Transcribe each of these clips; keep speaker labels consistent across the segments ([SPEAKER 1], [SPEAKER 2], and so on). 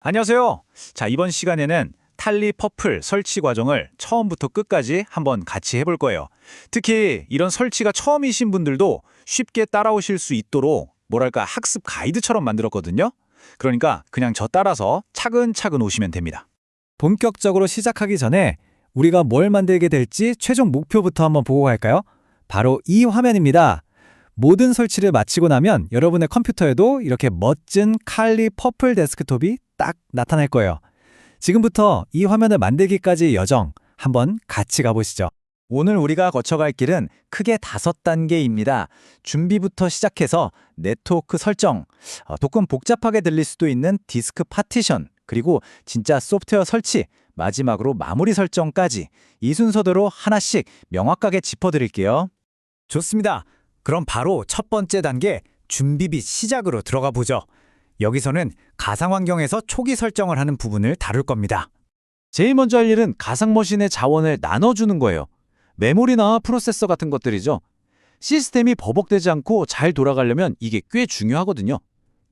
[SPEAKER 1] 안녕하세요. 자, 이번 시간에는 탈리 퍼플 설치 과정을 처음부터 끝까지 한번 같이 해볼 거예요. 특히 이런 설치가 처음이신 분들도 쉽게 따라오실 수 있도록 뭐랄까 학습 가이드처럼 만들었거든요. 그러니까 그냥 저 따라서 차근차근 오시면 됩니다.
[SPEAKER 2] 본격적으로 시작하기 전에 우리가 뭘 만들게 될지 최종 목표부터 한번 보고 갈까요? 바로 이 화면입니다. 모든 설치를 마치고 나면 여러분의 컴퓨터에도 이렇게 멋진 칼리 퍼플 데스크톱이 딱 나타날 거예요. 지금부터 이 화면을 만들기까지의 여정 한번 같이 가보시죠.
[SPEAKER 3] 오늘 우리가 거쳐갈 길은 크게 5단계입니다. 준비부터 시작해서 네트워크 설정, 조금 복잡하게 들릴 수도 있는 디스크 파티션, 그리고 진짜 소프트웨어 설치, 마지막으로 마무리 설정까지 이 순서대로 하나씩 명확하게 짚어드릴게요.
[SPEAKER 2] 좋습니다. 그럼 바로 첫 번째 단계 준비 및 시작으로 들어가 보죠. 여기서는 가상 환경에서 초기 설정을 하는 부분을 다룰 겁니다.
[SPEAKER 3] 제일 먼저 할 일은 가상머신의 자원을 나눠주는 거예요. 메모리나 프로세서 같은 것들이죠. 시스템이 버벅대지 않고 잘 돌아가려면 이게 꽤 중요하거든요.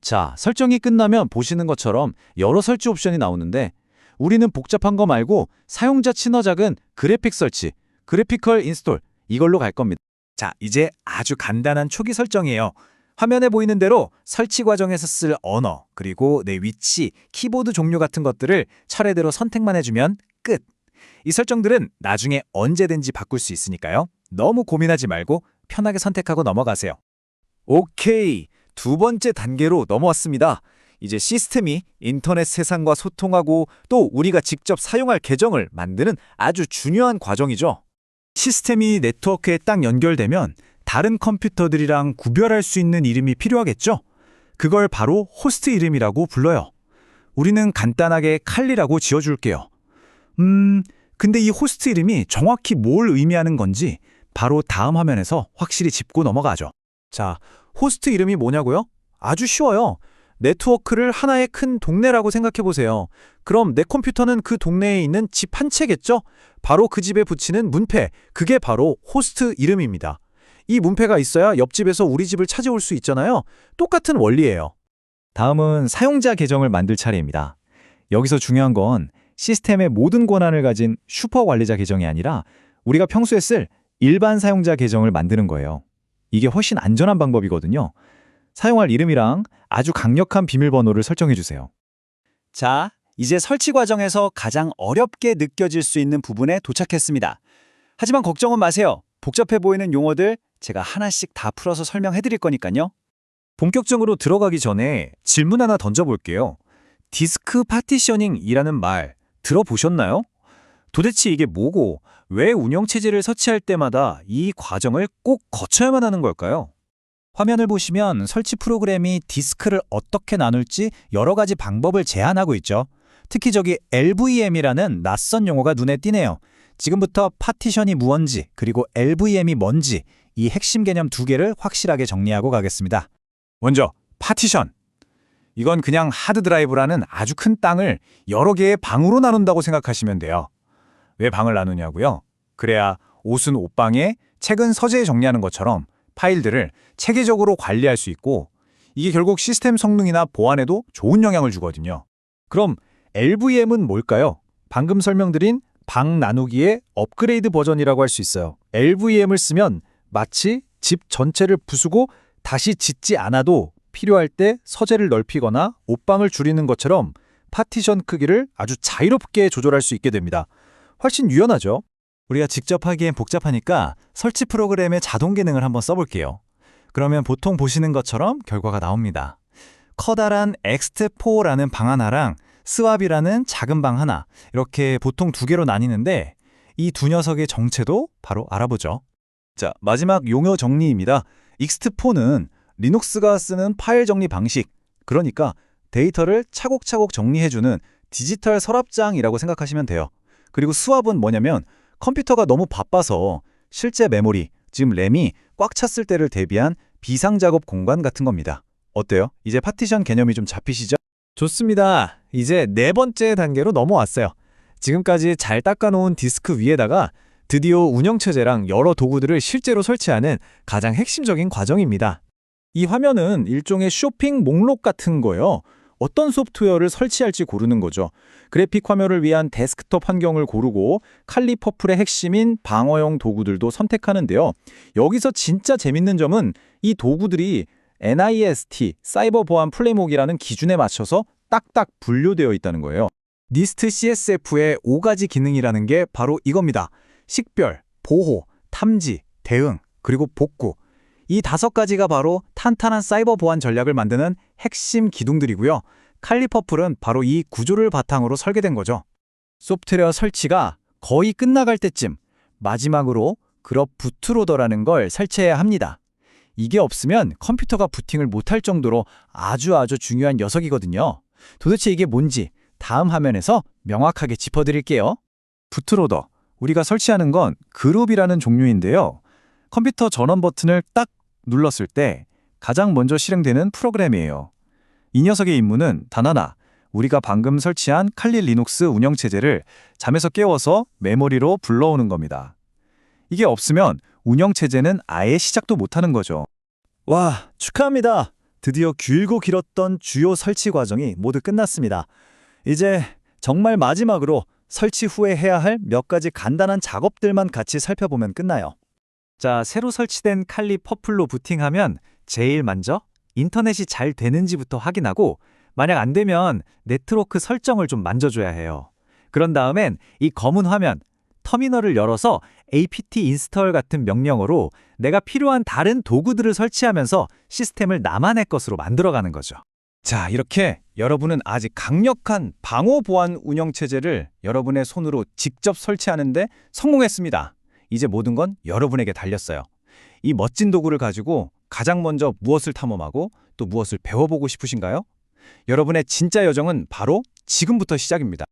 [SPEAKER 3] 자, 설정이 끝나면 보시는 것처럼 여러 설치 옵션이 나오는데 우리는 복잡한 거 말고 사용자 친화작은 그래픽 설치, 그래피컬 인스톨 이걸로 갈 겁니다.
[SPEAKER 2] 자, 이제 아주 간단한 초기 설정이에요. 화면에 보이는 대로 설치 과정에서 쓸 언어, 그리고 내 위치, 키보드 종류 같은 것들을 차례대로 선택만 해주면 끝! 이 설정들은 나중에 언제든지 바꿀 수 있으니까요. 너무 고민하지 말고 편하게 선택하고 넘어가세요.
[SPEAKER 3] 오케이, 두 번째 단계로 넘어왔습니다. 이제 시스템이 인터넷 세상과 소통하고 또 우리가 직접 사용할 계정을 만드는 아주 중요한 과정이죠.
[SPEAKER 2] 시스템이 네트워크에 딱 연결되면 다른 컴퓨터들이랑 구별할 수 있는 이름이 필요하겠죠? 그걸 바로 호스트 이름이라고 불러요. 우리는 간단하게 칼리라고 지어줄게요. 근데 이 호스트 이름이 정확히 뭘 의미하는 건지 바로 다음 화면에서 확실히 짚고 넘어가죠. 자, 호스트 이름이 뭐냐고요? 아주 쉬워요. 네트워크를 하나의 큰 동네라고 생각해 보세요. 그럼 내 컴퓨터는 그 동네에 있는 집 한 채겠죠? 바로 그 집에 붙이는 문패, 그게 바로 호스트 이름입니다. 이 문패가 있어야 옆집에서 우리 집을 찾아올 수 있잖아요. 똑같은 원리예요. 다음은 사용자 계정을 만들 차례입니다. 여기서 중요한 건 시스템의 모든 권한을 가진 슈퍼 관리자 계정이 아니라 우리가 평소에 쓸 일반 사용자 계정을 만드는 거예요. 이게 훨씬 안전한 방법이거든요. 사용할 이름이랑 아주 강력한 비밀번호를 설정해 주세요.
[SPEAKER 1] 자, 이제 설치 과정에서 가장 어렵게 느껴질 수 있는 부분에 도착했습니다. 하지만 걱정은 마세요. 복잡해 보이는 용어들 제가 하나씩 다 풀어서 설명해 드릴 거니까요.
[SPEAKER 2] 본격적으로 들어가기 전에 질문 하나 던져볼게요. 디스크 파티셔닝이라는 말 들어보셨나요? 도대체 이게 뭐고 왜 운영체제를 설치할 때마다 이 과정을 꼭 거쳐야만 하는 걸까요? 화면을 보시면 설치 프로그램이 디스크를 어떻게 나눌지 여러 가지 방법을 제안하고 있죠. 특히 저기 LVM이라는 낯선 용어가 눈에 띄네요. 지금부터 파티션이 무언지 그리고 LVM이 뭔지 이 핵심 개념 두 개를 확실하게 정리하고 가겠습니다. 먼저 파티션. 이건 그냥 하드드라이브라는 아주 큰 땅을 여러 개의 방으로 나눈다고 생각하시면 돼요. 왜 방을 나누냐고요? 그래야 옷은 옷방에, 책은 서재에 정리하는 것처럼 파일들을 체계적으로 관리할 수 있고 이게 결국 시스템 성능이나 보안에도 좋은 영향을 주거든요. 그럼 LVM은 뭘까요? 방금 설명드린 방 나누기의 업그레이드 버전이라고 할 수 있어요. LVM을 쓰면 마치 집 전체를 부수고 다시 짓지 않아도 필요할 때 서재를 넓히거나 옷방을 줄이는 것처럼 파티션 크기를 아주 자유롭게 조절할 수 있게 됩니다. 훨씬 유연하죠? 우리가 직접 하기엔 복잡하니까 설치 프로그램의 자동 기능을 한번 써볼게요. 그러면 보통 보시는 것처럼 결과가 나옵니다. 커다란 엑스트4라는 방 하나랑 스왑이라는 작은 방 하나, 이렇게 보통 두 개로 나뉘는데 이 두 녀석의 정체도 바로 알아보죠. 자, 마지막 용어 정리입니다. 익스트4는 리눅스가 쓰는 파일 정리 방식, 그러니까 데이터를 차곡차곡 정리해주는 디지털 서랍장이라고 생각하시면 돼요. 그리고 스왑은 뭐냐면 컴퓨터가 너무 바빠서 실제 메모리, 지금 램이 꽉 찼을 때를 대비한 비상작업 공간 같은 겁니다. 어때요? 이제 파티션 개념이 좀 잡히시죠? 좋습니다. 이제 네 번째 단계로 넘어왔어요. 지금까지 잘 닦아놓은 디스크 위에다가 드디어 운영체제랑 여러 도구들을 실제로 설치하는 가장 핵심적인 과정입니다. 이 화면은 일종의 쇼핑 목록 같은 거예요. 어떤 소프트웨어를 설치할지 고르는 거죠. 그래픽 화면을 위한 데스크톱 환경을 고르고 칼리 퍼플의 핵심인 방어용 도구들도 선택하는데요. 여기서 진짜 재밌는 점은 이 도구들이 NIST, 사이버 보안 플레이목이라는 기준에 맞춰서 딱딱 분류되어 있다는 거예요. 니스트 CSF의 5가지 기능이라는 게 바로 이겁니다. 식별, 보호, 탐지, 대응, 그리고 복구. 이 5가지가 바로 탄탄한 사이버 보안 전략을 만드는 핵심 기둥들이고요. 칼리퍼플은 바로 이 구조를 바탕으로 설계된 거죠. 소프트웨어 설치가 거의 끝나갈 때쯤 마지막으로 그룹 부트로더라는 걸 설치해야 합니다. 이게 없으면 컴퓨터가 부팅을 못할 정도로 아주 중요한 녀석이거든요. 도대체 이게 뭔지 다음 화면에서 명확하게 짚어드릴게요. 부트로더, 우리가 설치하는 건 그룹이라는 종류인데요. 컴퓨터 전원 버튼을 딱 눌렀을 때 가장 먼저 실행되는 프로그램이에요. 이 녀석의 임무는 단 하나, 우리가 방금 설치한 칼리 리눅스 운영체제를 잠에서 깨워서 메모리로 불러오는 겁니다. 이게 없으면 운영체제는 아예 시작도 못하는 거죠. 와, 축하합니다. 드디어 길고 길었던 주요 설치 과정이 모두 끝났습니다. 이제 정말 마지막으로 설치 후에 해야 할 몇 가지 간단한 작업들만 같이 살펴보면 끝나요. 자, 새로 설치된 칼리 퍼플로 부팅하면 제일 먼저 인터넷이 잘 되는지부터 확인하고 만약 안 되면 네트워크 설정을 좀 만져줘야 해요. 그런 다음엔 이 검은 화면, 터미널을 열어서 apt install 같은 명령어로 내가 필요한 다른 도구들을 설치하면서 시스템을 나만의 것으로 만들어가는 거죠. 자, 이렇게 여러분은 아직 강력한 방호 보안 운영체제를 여러분의 손으로 직접 설치하는데 성공했습니다. 이제 모든 건 여러분에게 달렸어요. 이 멋진 도구를 가지고 가장 먼저 무엇을 탐험하고 또 무엇을 배워보고 싶으신가요? 여러분의 진짜 여정은 바로 지금부터 시작입니다.